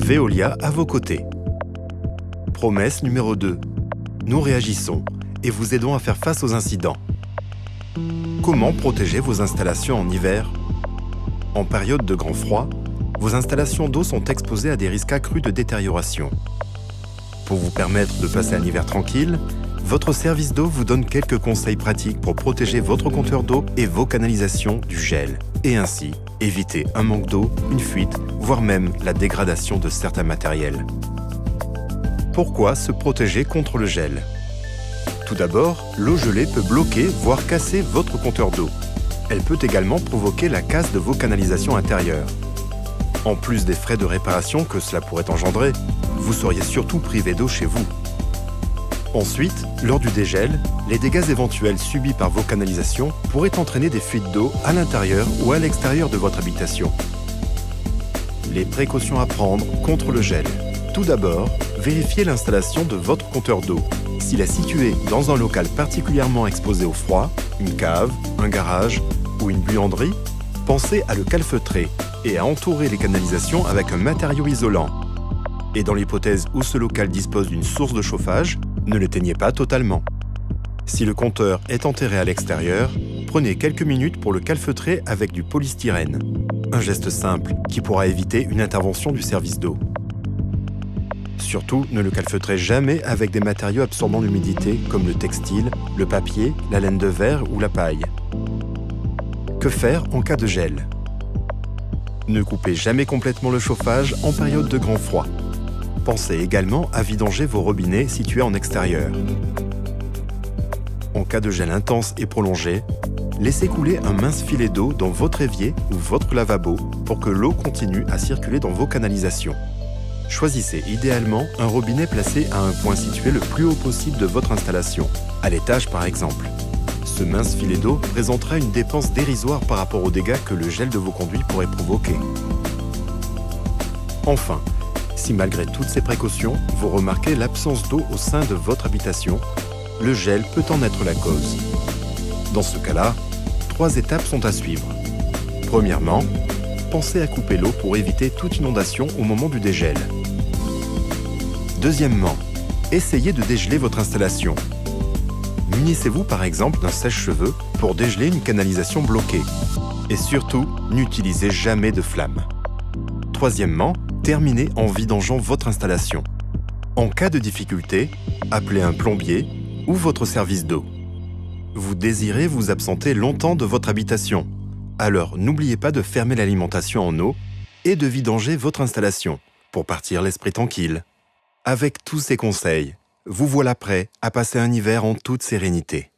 Veolia à vos côtés. Promesse numéro 2. Nous réagissons et vous aidons à faire face aux incidents. Comment protéger vos installations en hiver? En période de grand froid, vos installations d'eau sont exposées à des risques accrus de détérioration. Pour vous permettre de passer un hiver tranquille, votre service d'eau vous donne quelques conseils pratiques pour protéger votre compteur d'eau et vos canalisations du gel, et ainsi éviter un manque d'eau, une fuite, voire même la dégradation de certains matériels. Pourquoi se protéger contre le gel? Tout d'abord, l'eau gelée peut bloquer, voire casser votre compteur d'eau. Elle peut également provoquer la casse de vos canalisations intérieures. En plus des frais de réparation que cela pourrait engendrer, vous seriez surtout privé d'eau chez vous. Ensuite, lors du dégel, les dégâts éventuels subis par vos canalisations pourraient entraîner des fuites d'eau à l'intérieur ou à l'extérieur de votre habitation. Les précautions à prendre contre le gel. Tout d'abord, vérifiez l'installation de votre compteur d'eau. S'il est situé dans un local particulièrement exposé au froid, une cave, un garage ou une buanderie, pensez à le calfeutrer et à entourer les canalisations avec un matériau isolant. Et dans l'hypothèse où ce local dispose d'une source de chauffage, ne l'éteignez pas totalement. Si le compteur est enterré à l'extérieur, prenez quelques minutes pour le calfeutrer avec du polystyrène. Un geste simple qui pourra éviter une intervention du service d'eau. Surtout, ne le calfeutrez jamais avec des matériaux absorbant l'humidité comme le textile, le papier, la laine de verre ou la paille. Que faire en cas de gel? Ne coupez jamais complètement le chauffage en période de grand froid. Pensez également à vidanger vos robinets situés en extérieur. En cas de gel intense et prolongé, laissez couler un mince filet d'eau dans votre évier ou votre lavabo pour que l'eau continue à circuler dans vos canalisations. Choisissez idéalement un robinet placé à un point situé le plus haut possible de votre installation, à l'étage par exemple. Ce mince filet d'eau présentera une dépense dérisoire par rapport aux dégâts que le gel de vos conduits pourrait provoquer. Enfin, si malgré toutes ces précautions, vous remarquez l'absence d'eau au sein de votre habitation, le gel peut en être la cause. Dans ce cas-là, 3 étapes sont à suivre. Premièrement, pensez à couper l'eau pour éviter toute inondation au moment du dégel. Deuxièmement, essayez de dégeler votre installation. Munissez-vous par exemple d'un sèche-cheveux pour dégeler une canalisation bloquée. Et surtout, n'utilisez jamais de flamme. Troisièmement, terminez en vidangeant votre installation. En cas de difficulté, appelez un plombier ou votre service d'eau. Vous désirez vous absenter longtemps de votre habitation. Alors n'oubliez pas de fermer l'alimentation en eau et de vidanger votre installation pour partir l'esprit tranquille. Avec tous ces conseils, vous voilà prêt à passer un hiver en toute sérénité.